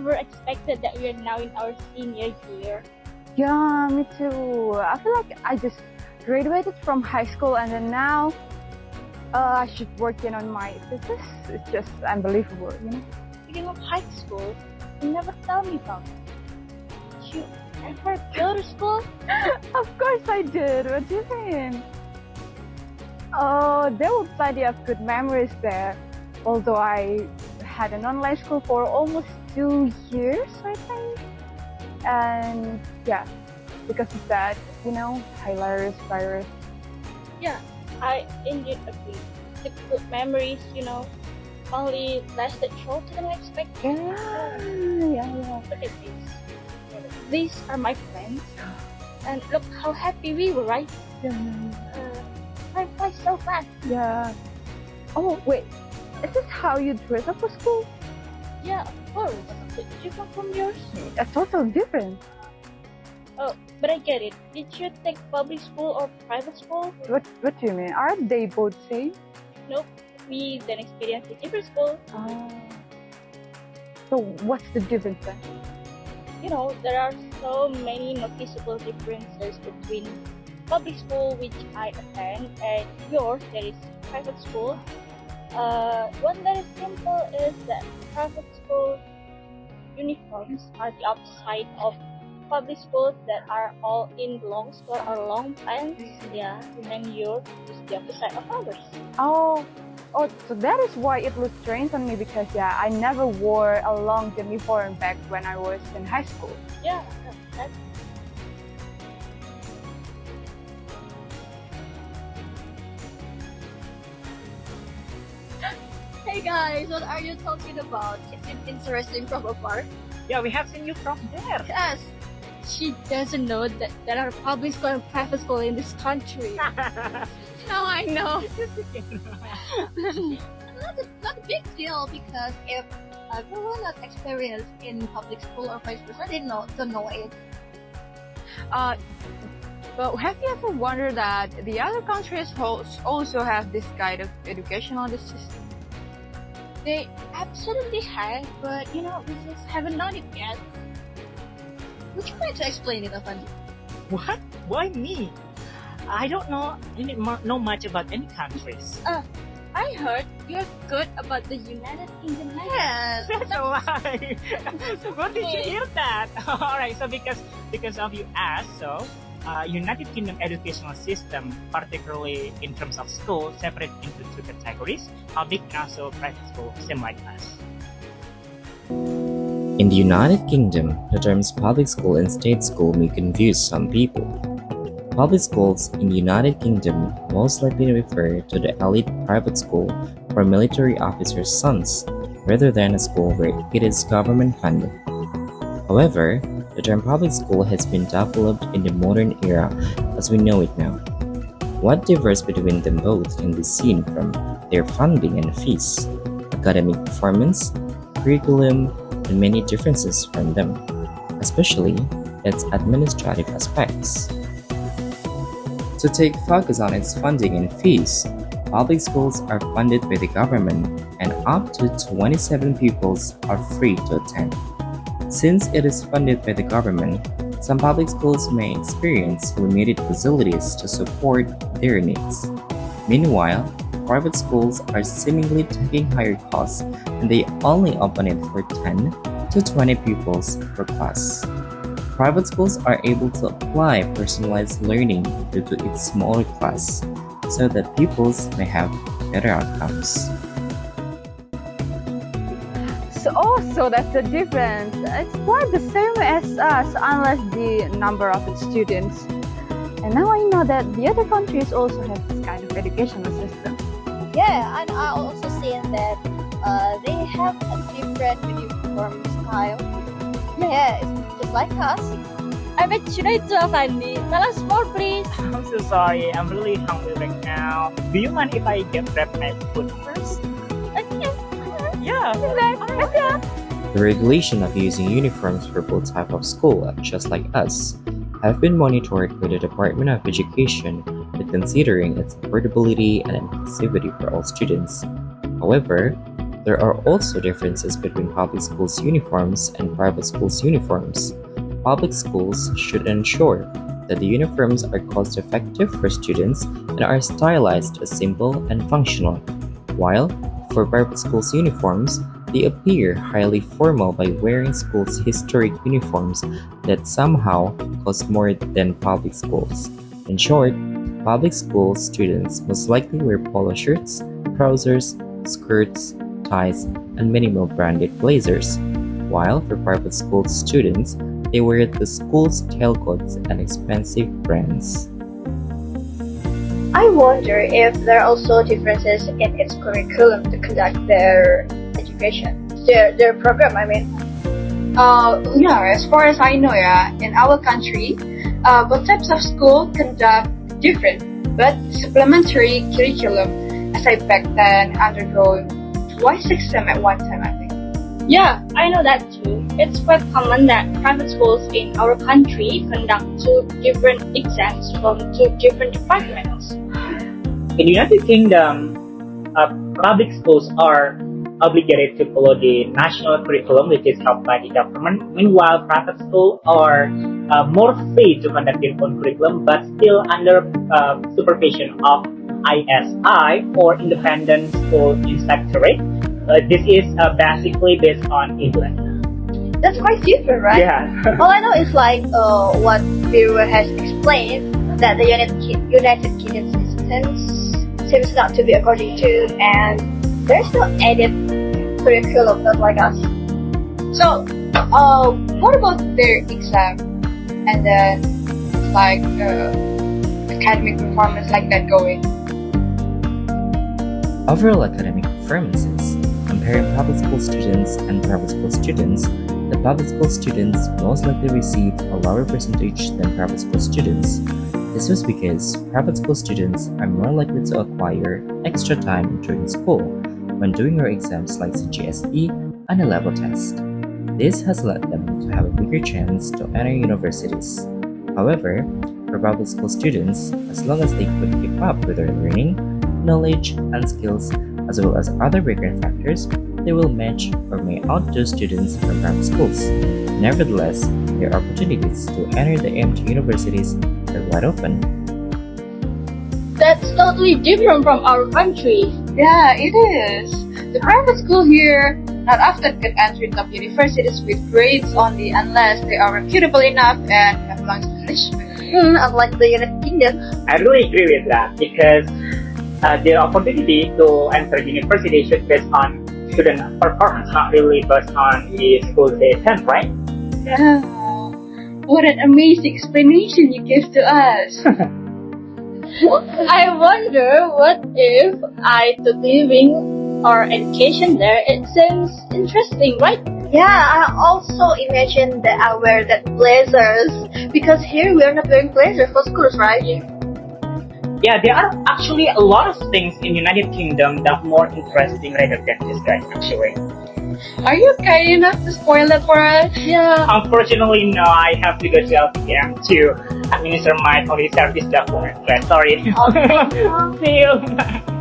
never expected that we are now in our senior year. Yeah, me too. I feel like I just graduated from high school and then now I should work in on my thesis. It's just unbelievable, you know? Speaking of high school, you never tell me about it. You ever go to school? Of course I did. What do you mean? Oh, there were plenty of good memories there. Although I had an online school for almost 2 years, I think. And yeah, because of that, you know, hilarious virus. Yeah, I indeed agree. The good memories, only lasted shorter than I expected. Yeah. Look at this. These are my friends. And look how happy we were, right? Time flies so fast. Yeah. Oh, wait. Is this how you dress up for school? Yeah, of course. Did you come from yours? That's totally different. Oh, but I get it. Did you take public school or private school? What do you mean? Are they both same? Nope. We then experienced a different school. So what's the difference then? There are so many noticeable differences between public school, which I attend, and yours, that is private school. One that is simple is that private school uniforms are the opposite of public schools that are all in long skirt or long pants. Yeah, and yours is the opposite of ours. Oh, so that is why it looks strange on me because I never wore a long uniform back when I was in high school. Yeah, that's Hey guys, what are you talking about? Is it interesting from afar? Yeah, we have seen you from there. Yes. She doesn't know that there are public school and private school in this country. Now I know. Not a big deal because if everyone that experienced in public school or vice versa, they don't know it. But have you ever wondered that the other countries also have this kind of educational system? They absolutely have, but we just haven't known it yet. Would you mind to explain it, Afandi? What? Why me? I don't know much about any countries. I heard you're good about the United Kingdom. Yes. That's why. Where did you hear that? Alright, so because of you asked, so United Kingdom educational system, particularly in terms of school, separate into two categories: public and also private school, same like us. In the United Kingdom, the terms public school and state school may confuse some people. Public schools in the United Kingdom most likely refer to the elite private school for military officers' sons, rather than a school where it is government funded. However, the term public school has been developed in the modern era as we know it now. What differs between them both can be seen from their funding and fees, academic performance, curriculum, and many differences from them, especially its administrative aspects. To take focus on its funding and fees, public schools are funded by the government and up to 27 pupils are free to attend. Since it is funded by the government, some public schools may experience limited facilities to support their needs. Meanwhile, private schools are seemingly taking higher costs and they only open it for 10 to 20 pupils per class. Private schools are able to apply personalized learning due to its smaller class so that pupils may have better outcomes. So that's the difference. It's quite the same as us unless the number of its students. And now I know that the other countries also have this kind of educational system. Yeah, and I also seen that they have a different uniform style. Yeah, it's just like us. I bet you know too, Afandi. Tell us more, please. I'm so sorry, I'm really hungry right now. Do you mind if I grab my food first? Okay. Yeah. The regulation of using uniforms for both types of school, just like us, have been monitored by the Department of Education with considering its affordability and inclusivity for all students. However, There are also differences between public schools' uniforms and private schools' uniforms. Public schools should ensure that the uniforms are cost-effective for students and are stylized as simple and functional, while for private schools' uniforms, they appear highly formal by wearing schools' historic uniforms that somehow cost more than public schools. In short, public school students most likely wear polo shirts, trousers, skirts, ties, and minimal branded blazers, while for private school students, they wear the school's tailcoats and expensive brands. I wonder if there are also differences in its curriculum to conduct their education, their program. I mean, Yeah, as far as I know, yeah, in our country, both types of school conduct different but supplementary curriculum. As I back then undergo twice exam at one time, I think. Yeah, I know that too. It's quite common that private schools in our country conduct two different exams from two different departments. In the United Kingdom, public schools are obligated to follow the national curriculum, which is held by the government. Meanwhile, private schools are more free to conduct their own curriculum, but still under supervision of ISI, or Independent School Inspectorate. This is basically based on England. that's quite different, right? Yeah. All I know is like what Birru has explained, that the United Kingdom system seems not to be according to, and there's no added curriculum, not like us. So, what about their exam and then like academic performance like that going? Overall academic performances, comparing public school students and private school students, the public school students most likely receive a lower percentage than private school students. This was because private school students are more likely to acquire extra time during school when doing their exams like CGSE and A-level test. This has led them to have a bigger chance to enter universities. However, for public school students, as long as they could keep up with their learning, knowledge, and skills, as well as other background factors, they will match or may outdo students from private schools. Nevertheless, their opportunities to enter the MT universities are wide open. That's totally different from our country. Yeah, it is. The private school here not often can enter top universities with grades only unless they are reputable enough and have long English. Unlike the United Kingdom. I really agree with that, because the opportunity to enter university should based on student performance, not really based on the school they attend, right? Yeah. What an amazing explanation you gave to us. I wonder what if I took living or education there. It seems interesting, right? Yeah, I also imagine that I wear that blazers, because here we are not wearing blazers for schools, right? Yeah, there are actually a lot of things in United Kingdom that are more interesting rather than this guy, actually. Are you kind enough to spoil that for us? Yeah. Unfortunately, no, I have to go to LPM to administer my police service document. Right, sorry. Okay. See you.